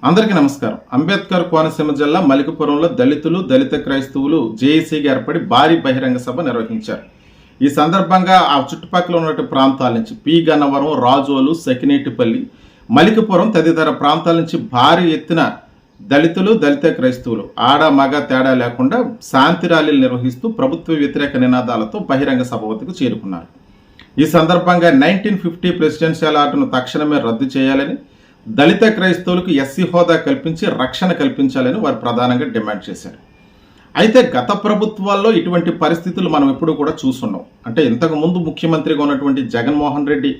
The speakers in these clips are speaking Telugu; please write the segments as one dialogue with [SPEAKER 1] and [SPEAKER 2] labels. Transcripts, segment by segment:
[SPEAKER 1] అందరికీ నమస్కారం. అంబేద్కర్ కోనసీమ జిల్లా మలికిపురంలో దళితులు, దళిత క్రైస్తవులు జేఏసీగా ఏర్పడి భారీ బహిరంగ సభ నిర్వహించారు. ఈ సందర్భంగా ఆ చుట్టుపక్కల ఉన్నటువంటి ప్రాంతాల నుంచి పి గన్నవరం, రాజోలు, సకినేటిపల్లి, మలికిపురం తదితర ప్రాంతాల నుంచి భారీ ఎత్తున దళితులు, దళిత క్రైస్తవులు ఆడ మగ తేడా లేకుండా శాంతి ర్యాలీలు నిర్వహిస్తూ ప్రభుత్వ వ్యతిరేక నినాదాలతో బహిరంగ సభ వద్దకు చేరుకున్నారు. ఈ సందర్భంగా 1950 ప్రెసిడెన్షియల్ ఆర్డర్ను తక్షణమే రద్దు చేయాలని, దళిత క్రైస్తవులకు ఎస్సీ హోదా కల్పించి రక్షణ కల్పించాలని వారు ప్రధానంగా డిమాండ్ చేశారు. అయితే గత ప్రభుత్వాల్లో ఇటువంటి పరిస్థితులు మనం ఎప్పుడూ కూడా చూస్తున్నాం. అంటే ఇంతకు ముందు ముఖ్యమంత్రిగా ఉన్నటువంటి జగన్మోహన్ రెడ్డి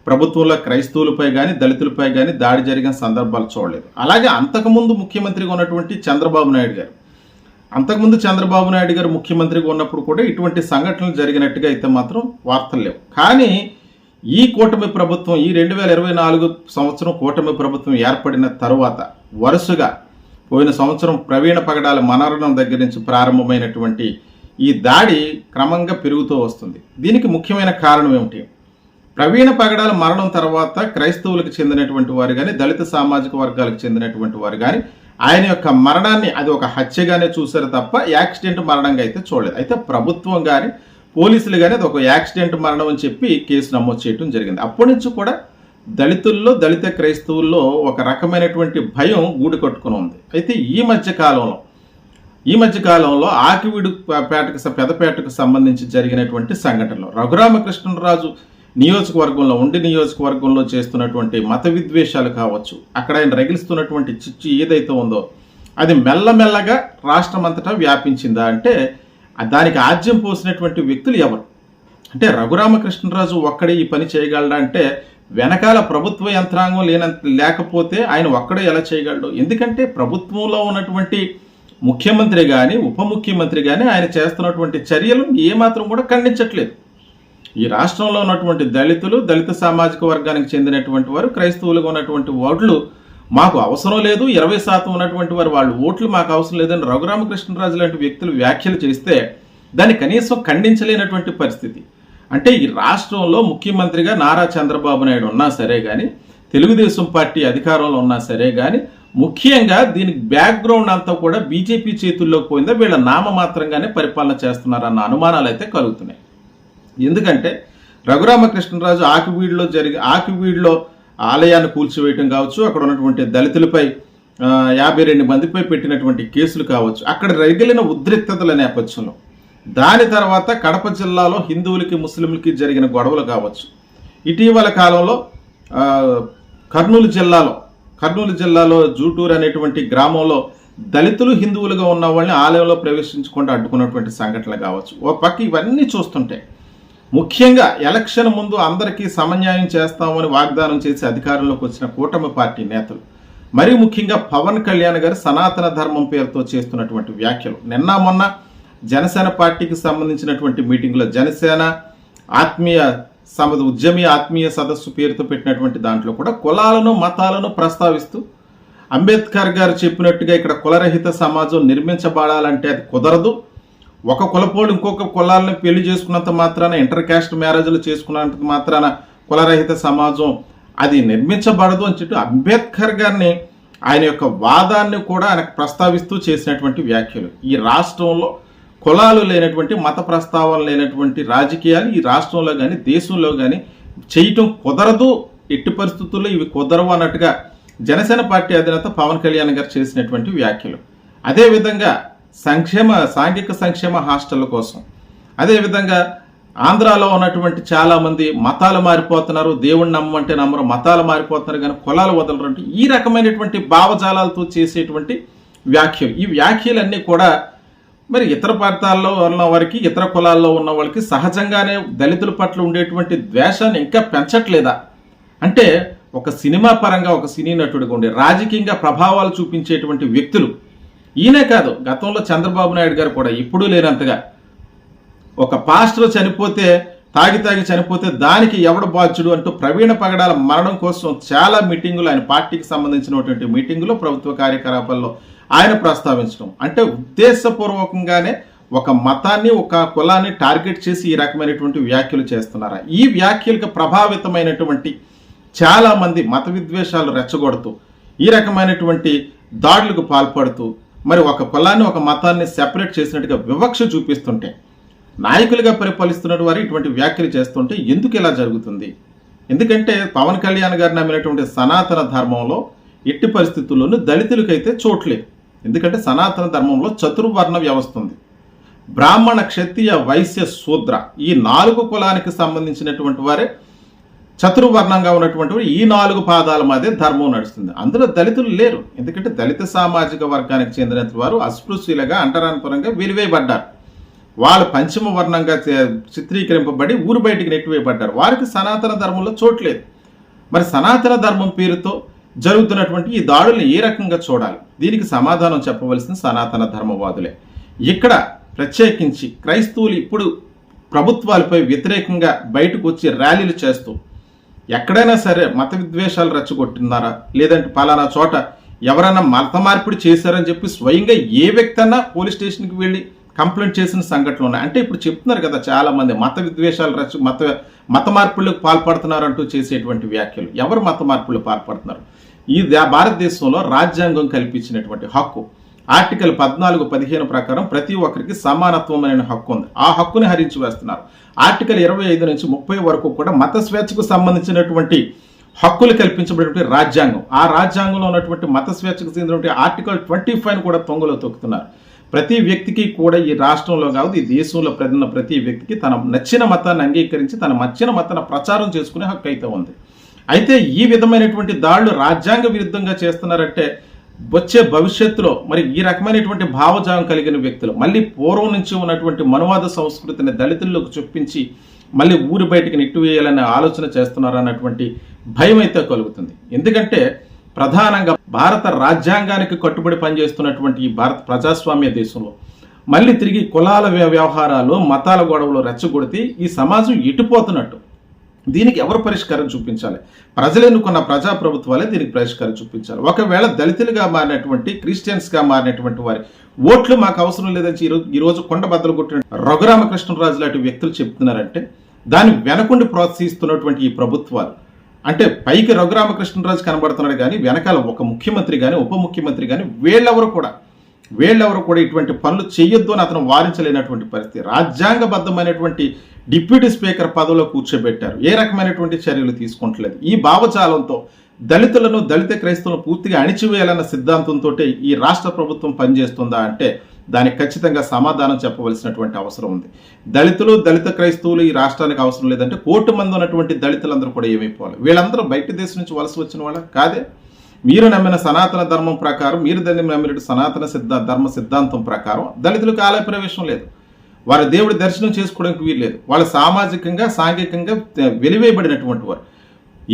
[SPEAKER 1] ప్రభుత్వంలో క్రైస్తవులపై కానీ దళితులపై కానీ దాడి జరిగిన సందర్భాలు చూడలేదు. అలాగే అంతకుముందు ముఖ్యమంత్రిగా ఉన్నటువంటి చంద్రబాబు నాయుడు గారు ముఖ్యమంత్రిగా ఉన్నప్పుడు కూడా ఇటువంటి సంఘటనలు జరిగినట్టుగా అయితే మాత్రం వార్తలు లేవు. కానీ ఈ కూటమి ప్రభుత్వం, ఈ 2024 సంవత్సరం కూటమి ప్రభుత్వం ఏర్పడిన తరువాత వరుసగా పోయిన సంవత్సరం ప్రవీణ పగడాల మరణం దగ్గర నుంచి ప్రారంభమైనటువంటి ఈ దాడి క్రమంగా పెరుగుతూ వస్తుంది. దీనికి ముఖ్యమైన కారణం ఏమిటి? ప్రవీణ పగడాల మరణం తర్వాత క్రైస్తవులకు చెందినటువంటి వారు కానీ, దళిత సామాజిక వర్గాలకు చెందినటువంటి వారు కానీ ఆయన యొక్క మరణాన్ని అది ఒక హత్యగానే చూశారు తప్ప యాక్సిడెంట్ మరణంగా అయితే చూడలేదు. అయితే ప్రభుత్వం కానీ పోలీసులు కానీ అది ఒక యాక్సిడెంట్ మరణం అని చెప్పి కేసు నమోదు చేయడం జరిగింది. అప్పటి నుంచి కూడా దళితుల్లో, దళిత క్రైస్తవుల్లో ఒక రకమైనటువంటి భయం గూడు కట్టుకుని ఉంది. అయితే ఈ మధ్య కాలంలో ఆకివీడు పెదపేటకు సంబంధించి జరిగినటువంటి సంఘటనలు, రఘురామకృష్ణరాజు నియోజకవర్గంలో, ఉండి నియోజకవర్గంలో చేస్తున్నటువంటి మత విద్వేషాలు కావచ్చు, అక్కడ ఆయన రగిలిస్తున్నటువంటి చిచ్చు ఏదైతే ఉందో అది మెల్లమెల్లగా రాష్ట్రం అంతటా వ్యాపించిందా అంటే దానికి ఆజ్యం పోసినటువంటి వ్యక్తులు ఎవరు? అంటే రఘురామకృష్ణరాజు ఒక్కడే ఈ పని చేయగలడా అంటే వెనకాల ప్రభుత్వ యంత్రాంగం లేకపోతే ఆయన ఒక్కడే ఎలా చేయగలడు? ఎందుకంటే ప్రభుత్వంలో ఉన్నటువంటి ముఖ్యమంత్రి కానీ, ఉప ముఖ్యమంత్రి కానీ ఆయన చేస్తున్నటువంటి చర్యలు ఏమాత్రం కూడా ఖండించట్లేదు. ఈ రాష్ట్రంలో ఉన్నటువంటి దళితులు, దళిత సామాజిక వర్గానికి చెందినటువంటి వారు, క్రైస్తవులుగా ఉన్నటువంటి ఓట్లు మాకు అవసరం లేదు, 20% ఉన్నటువంటి వారు వాళ్ళ ఓట్లు మాకు అవసరం లేదని రఘురామకృష్ణరాజు లాంటి వ్యక్తులు వ్యాఖ్యలు చేస్తే దాన్ని కనీసం ఖండించలేనటువంటి పరిస్థితి. అంటే ఈ రాష్ట్రంలో ముఖ్యమంత్రిగా నారా చంద్రబాబు నాయుడు ఉన్నా సరే కానీ, తెలుగుదేశం పార్టీ అధికారంలో ఉన్నా సరే కానీ, ముఖ్యంగా దీనికి బ్యాక్గ్రౌండ్ అంతా కూడా బీజేపీ చేతుల్లోకి పోయిందా, వీళ్ళ నామమాత్రంగానే పరిపాలన చేస్తున్నారన్న అనుమానాలు అయితే కలుగుతున్నాయి. ఎందుకంటే రఘురామకృష్ణరాజు ఆకివీడులో ఆలయాన్ని కూల్చివేయటం కావచ్చు, అక్కడ ఉన్నటువంటి దళితులపై 52 మందిపై పెట్టినటువంటి కేసులు కావచ్చు, అక్కడ రగిలిన ఉద్రిక్తతల నేపథ్యంలో, దాని తర్వాత కడప జిల్లాలో హిందువులకి ముస్లింలకి జరిగిన గొడవలు కావచ్చు, ఇటీవల కాలంలో కర్నూలు జిల్లాలో జూటూరు అనేటువంటి గ్రామంలో దళితులు హిందువులుగా ఉన్న వాళ్ళని ఆలయంలో ప్రవేశించకుండా అడ్డుకున్నటువంటి సంఘటనలు కావచ్చు. ఓ పక్క ఇవన్నీ చూస్తుంటే ముఖ్యంగా ఎలక్షన్ ముందు అందరికీ సమన్యాయం చేస్తామని వాగ్దానం చేసి అధికారంలోకి వచ్చిన కూటమి పార్టీ నేతలు, మరీ ముఖ్యంగా పవన్ కళ్యాణ్ గారు సనాతన ధర్మం పేరుతో చేస్తున్నటువంటి వ్యాఖ్యలు, నిన్న మొన్న జనసేన పార్టీకి సంబంధించినటువంటి మీటింగ్లో జనసేన ఉద్యమీ ఆత్మీయ సదస్సు పేరుతో పెట్టినటువంటి దాంట్లో కూడా కులాలను, మతాలను ప్రస్తావిస్తూ అంబేద్కర్ గారు చెప్పినట్టుగా ఇక్కడ కులరహిత సమాజం నిర్మించబడాలంటే అది కుదరదు, ఒక కులపోడు ఇంకొక కులాలను పెళ్లి చేసుకున్నంత మాత్రాన, ఇంటర్ క్యాస్ట్ మ్యారేజ్లు చేసుకున్నంత మాత్రాన కులరహిత సమాజం అది నిర్మించబడదు అని చెప్పి అంబేద్కర్ గారిని, ఆయన యొక్క వాదాన్ని కూడా ఆయనకు ప్రస్తావిస్తూ చేసినటువంటి వ్యాఖ్యలు. ఈ రాష్ట్రంలో కులాలు లేనటువంటి, మత ప్రస్తావన లేనటువంటి రాజకీయాలు ఈ రాష్ట్రంలో కానీ దేశంలో కానీ చేయటం కుదరదు, ఎట్టి పరిస్థితుల్లో ఇవి కుదరవు అన్నట్టుగా జనసేన పార్టీ అధినేత పవన్ కళ్యాణ్ గారు చేసినటువంటి వ్యాఖ్యలు. అదేవిధంగా సాంఘిక సంక్షేమ హాస్టళ్ల కోసం, అదేవిధంగా ఆంధ్రాలో ఉన్నటువంటి చాలామంది మతాలు మారిపోతున్నారు, దేవుణ్ణి నమ్మంటే నమ్మరు, మతాలు మారిపోతున్నారు కానీ కులాలు వదలరు, ఈ రకమైనటువంటి భావజాలాలతో చేసేటువంటి వ్యాఖ్యలు. ఈ వ్యాఖ్యలన్నీ కూడా మరి ఇతర ప్రాంతాల్లో ఉన్న వారికి, ఇతర కులాల్లో ఉన్న వాళ్ళకి సహజంగానే దళితుల పట్ల ఉండేటువంటి ద్వేషాన్ని ఇంకా పెంచట్లేదా? అంటే ఒక సినిమా పరంగా, ఒక సినీ నటుడిగా ఉండే రాజకీయంగా ప్రభావాలు చూపించేటువంటి వ్యక్తులు ఈయనే కాదు, గతంలో చంద్రబాబు నాయుడు గారు కూడా ఎప్పుడూ లేనంతగా ఒక పాస్టర్ చనిపోతే, తాగి చనిపోతే దానికి ఎవడు బాధ్యుడు అంటూ ప్రవీణ పగడాల మరణం కోసం చాలా మీటింగులు, ఆయన పార్టీకి సంబంధించినటువంటి మీటింగులో, ప్రభుత్వ కార్యకలాపాల్లో ఆయన ప్రస్తావించడం, అంటే ఉద్దేశపూర్వకంగానే ఒక మతాన్ని, ఒక కులాన్ని టార్గెట్ చేసి ఈ రకమైనటువంటి వ్యాఖ్యలు చేస్తున్నారా? ఈ వ్యాఖ్యలకు ప్రభావితమైనటువంటి చాలామంది మత విద్వేషాలు రెచ్చగొడుతూ ఈ రకమైనటువంటి దాడులకు పాల్పడుతూ మరి ఒక కులాన్ని ఒక మతాన్ని సెపరేట్ చేసినట్టుగా వివక్ష చూపిస్తుంటే, నాయకులుగా పరిపాలిస్తున్న వారు ఇటువంటి వ్యాఖ్యలు చేస్తుంటే ఎందుకు ఇలా జరుగుతుంది? ఎందుకంటే పవన్ కళ్యాణ్ గారు నమ్మినటువంటి సనాతన ధర్మంలో ఎట్టి పరిస్థితుల్లోనూ దళితులకైతే చోట్లేదు. ఎందుకంటే సనాతన ధర్మంలో చతుర్వర్ణ వ్యవస్థ ఉంది. బ్రాహ్మణ, క్షత్రియ, వైశ్య, శూద్ర ఈ 4 కులానికి సంబంధించినటువంటి వారే చతుర్వర్ణంగా ఉన్నటువంటి ఈ 4 పాదాల మధ్య ధర్మం నడుస్తుంది. అందులో దళితులు లేరు. ఎందుకంటే దళిత సామాజిక వర్గానికి చెందిన వారు అస్పృశ్యులుగా అంటరానితరంగా వెలివేయబడ్డారు. వాళ్ళు పంచమ వర్ణంగా చిత్రీకరింపబడి ఊరు బయటికి నెట్టివేయబడ్డారు. వారికి సనాతన ధర్మంలో చోట్లేదు. మరి సనాతన ధర్మం పేరుతో జరుగుతున్నటువంటి ఈ దాడుల్ని ఏ రకంగా చూడాలి? దీనికి సమాధానం చెప్పవలసిన సనాతన ధర్మవాదులే. ఇక్కడ ప్రత్యేకించి క్రైస్తవులు ఇప్పుడు ప్రభుత్వాలపై వ్యతిరేకంగా బయటకు వచ్చి ర్యాలీలు చేస్తూ ఎక్కడైనా సరే మత విద్వేషాలు రెచ్చగొట్టున్నారా, లేదంటే పలానా చోట ఎవరైనా మత మార్పిడి చేశారని చెప్పి స్వయంగా ఏ వ్యక్తి అన్నా పోలీస్ స్టేషన్కి వెళ్ళి కంప్లైంట్ చేసిన సంఘటనలు ఉన్నాయి. అంటే ఇప్పుడు చెప్తున్నారు కదా చాలా మంది మత విద్వేషాలు మత మార్పులకు పాల్పడుతున్నారంటూ చేసేటువంటి వ్యాఖ్యలు. ఎవరు మత మార్పులకు పాల్పడుతున్నారు? ఈ భారతదేశంలో రాజ్యాంగం కల్పించినటువంటి హక్కు ఆర్టికల్ 14, 15 ప్రకారం ప్రతి ఒక్కరికి సమానత్వం అనే హక్కు ఉంది. ఆ హక్కుని హరించి వేస్తున్నారు. ఆర్టికల్ 25 నుంచి 30 వరకు కూడా మత స్వేచ్ఛకు సంబంధించినటువంటి హక్కులు కల్పించబడినటువంటి రాజ్యాంగం. ఆ రాజ్యాంగంలో ఉన్నటువంటి మత స్వేచ్ఛకు చెందినటువంటి ఆర్టికల్ 25 కూడా తొంగలో తొక్కుతున్నారు. ప్రతి వ్యక్తికి కూడా ఈ రాష్ట్రంలో కాదు ఈ దేశంలో ప్రతి వ్యక్తికి తన నచ్చిన మతాన్ని అంగీకరించి తన నచ్చిన మతాన్ని ప్రచారం చేసుకునే హక్కు అయితే ఉంది. అయితే ఈ విధమైనటువంటి దాడులు రాజ్యాంగ విరుద్ధంగా చేస్తున్నారంటే వచ్చే భవిష్యత్తులో మరి ఈ రకమైనటువంటి భావజాలం కలిగిన వ్యక్తులు మళ్ళీ పూర్వం నుంచి ఉన్నటువంటి మనువాద సంస్కృతిని దళితుల్లోకి చొప్పించి మళ్ళీ ఊరి బయటికి నెట్టివేయాలనే ఆలోచన చేస్తున్నారన్నటువంటి భయం అయితే కలుగుతుంది. ఎందుకంటే ప్రధానంగా భారత రాజ్యాంగానికి కట్టుబడి పనిచేస్తున్నటువంటి ఈ భారత ప్రజాస్వామ్య దేశంలో మళ్ళీ తిరిగి కులాల వ్యవహారాలు, మతాల గొడవలు రెచ్చగొడితే ఈ సమాజం ఎటుపోతున్నట్టు. దీనికి ఎవరు పరిష్కారం చూపించాలి? ప్రజలు ఎన్నుకున్న ప్రజాప్రభుత్వాలే దీనికి పరిష్కారం చూపించాలి. ఒకవేళ దళితులుగా మారినటువంటి, క్రిస్టియన్స్గా మారినటువంటి వారి ఓట్లు మాకు అవసరం లేదని ఈరోజు కొండ బద్దలు కొట్టిన రఘురామకృష్ణరాజు లాంటి వ్యక్తులు చెప్తున్నారంటే దాన్ని వెనకుండి ప్రోత్సహిస్తున్నటువంటి ఈ ప్రభుత్వాలు, అంటే పైకి రఘురామకృష్ణరాజు కనబడుతున్నాడు కానీ వెనకాల ఒక ముఖ్యమంత్రి కానీ ఉప ముఖ్యమంత్రి కానీ వీళ్ళెవరు కూడా ఇటువంటి పనులు చేయొద్దు అని అతను వారించలేనటువంటి పరిస్థితి. రాజ్యాంగబద్ధమైనటువంటి డిప్యూటీ స్పీకర్ పదవిలో కూర్చోబెట్టారు. ఏ రకమైనటువంటి చర్యలు తీసుకుంటలేదు. ఈ భావజాలంతో దళితులను, దళిత క్రైస్తవులను పూర్తిగా అణిచివేయాలన్న సిద్ధాంతంతో ఈ రాష్ట్ర ప్రభుత్వం పనిచేస్తుందా అంటే దానికి ఖచ్చితంగా సమాధానం చెప్పవలసినటువంటి అవసరం ఉంది. దళితులు, దళిత క్రైస్తవులు ఈ రాష్ట్రానికి అవసరం లేదంటే 1 కోటి మంది ఉన్నటువంటి దళితులందరూ కూడా ఏమైపోవాలి? వీళ్ళందరూ బయట దేశం నుంచి వలస వచ్చిన వాళ్ళ కాదే. మీరు నమ్మిన సనాతన ధర్మం ప్రకారం, మీరు దాన్ని నమ్మిన సనాతన ధర్మ సిద్ధాంతం ప్రకారం దళితులకు ఆలయ ప్రవేశం లేదు. వారి దేవుడి దర్శనం చేసుకోవడానికి వీలు లేదు. వాళ్ళు సామాజికంగా, సాంఘికంగా వెలివేయబడినటువంటి వారు.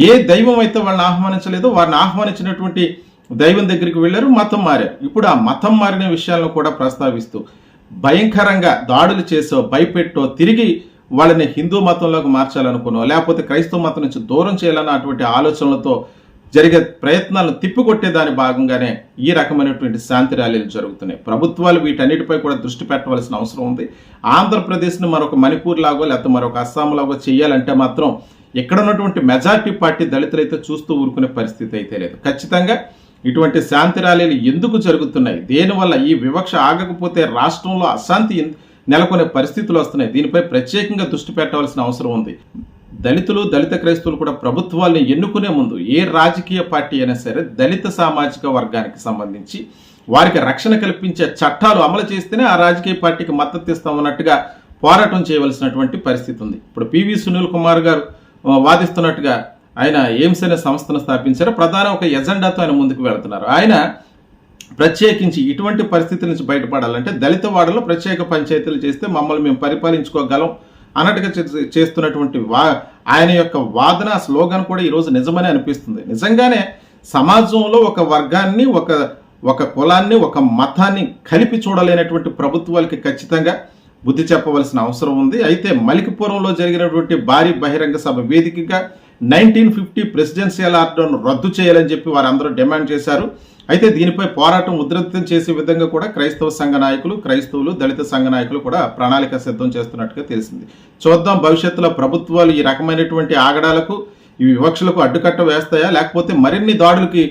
[SPEAKER 1] ఏ దైవం అయితే వాళ్ళని ఆహ్వానించలేదో వారిని ఆహ్వానించినటువంటి దైవం దగ్గరికి వెళ్ళారు, మతం మారారు. ఇప్పుడు ఆ మతం మారిన విషయాలను కూడా ప్రస్తావిస్తూ భయంకరంగా దాడులు చేసో, భయపెట్టో, తిరిగి వాళ్ళని హిందూ మతంలోకి మార్చాలనుకున్నో, లేకపోతే క్రైస్తవ మతం నుంచి దూరం చేయాలన్న అటువంటి ఆలోచనలతో జరిగే ప్రయత్నాలను తిప్పికొట్టే దాని భాగంగానే ఈ రకమైనటువంటి శాంతి ర్యాలీలు జరుగుతున్నాయి. ప్రభుత్వాలు వీటన్నిటిపై కూడా దృష్టి పెట్టవలసిన అవసరం ఉంది. ఆంధ్రప్రదేశ్ను మరొక మణిపూర్ లాగో లేకపోతే మరొక అస్సాం లాగో చేయాలంటే మాత్రం ఇక్కడ ఉన్నటువంటి మెజార్టీ పార్టీ దళితులైతే చూస్తూ ఊరుకునే పరిస్థితి అయితే లేదు. ఖచ్చితంగా ఇటువంటి శాంతి ర్యాలీలు ఎందుకు జరుగుతున్నాయి, దేనివల్ల ఈ వివక్ష ఆగకపోతే రాష్ట్రంలో అశాంతి నెలకొనే పరిస్థితులు వస్తున్నాయి. దీనిపై ప్రత్యేకంగా దృష్టి పెట్టవలసిన అవసరం ఉంది. దళితులు, దళిత క్రైస్తవులు కూడా ప్రభుత్వాలను ఎన్నుకునే ముందు ఏ రాజకీయ పార్టీ అయినా సరే దళిత సామాజిక వర్గానికి సంబంధించి వారికి రక్షణ కల్పించే చట్టాలు అమలు చేస్తేనే ఆ రాజకీయ పార్టీకి మద్దతు ఇస్తామన్నట్టుగా పోరాటం చేయవలసినటువంటి పరిస్థితి ఉంది. ఇప్పుడు పివి సునీల్ కుమార్ గారు వాదిస్తున్నట్టుగా ఆయన ఎయిమ్స్ అనే సంస్థను స్థాపించారు. ప్రధాన ఒక ఎజెండాతో ఆయన ముందుకు వెళుతున్నారు. ఆయన ప్రత్యేకించి ఇటువంటి పరిస్థితుల నుంచి బయటపడాలంటే దళిత వాడలో ప్రత్యేక పంచాయతీలు చేస్తే మమ్మల్ని మేము పరిపాలించుకోగలం అన్నట్టుగా చేస్తున్నటువంటి ఆయన యొక్క వాదన స్లోగన్ కూడా ఈరోజు నిజమనే అనిపిస్తుంది. నిజంగానే సమాజంలో ఒక వర్గాన్ని, ఒక కులాన్ని, ఒక మతాన్ని కలిపి చూడలేనటువంటి ప్రభుత్వాలకి ఖచ్చితంగా బుద్ధి చెప్పవలసిన అవసరం ఉంది. అయితే మలికిపురంలో జరిగినటువంటి భారీ బహిరంగ సభ వేదికగా 1950 ప్రెసిడెన్షియల్ ఆర్డర్ను రద్దు చేయాలని చెప్పి వారందరూ డిమాండ్ చేశారు. అయితే దీనిపై పోరాటం ఉధృతం చేసే విధంగా కూడా క్రైస్తవ సంఘ నాయకులు, క్రైస్తవులు, దళిత సంఘ నాయకులు కూడా ప్రణాళిక సిద్ధం చేస్తున్నట్టుగా తెలిసింది. చూద్దాం భవిష్యత్తులో ప్రభుత్వాలు ఈ రకమైనటువంటి ఆగడాలకు, ఈ వివక్షలకు అడ్డుకట్ట వేస్తాయా, లేకపోతే మరిన్ని దాడులకి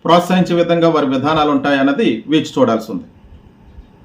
[SPEAKER 1] ప్రోత్సహించే విధంగా వారి విధానాలు ఉంటాయన్నది వేచి చూడాల్సి ఉంది.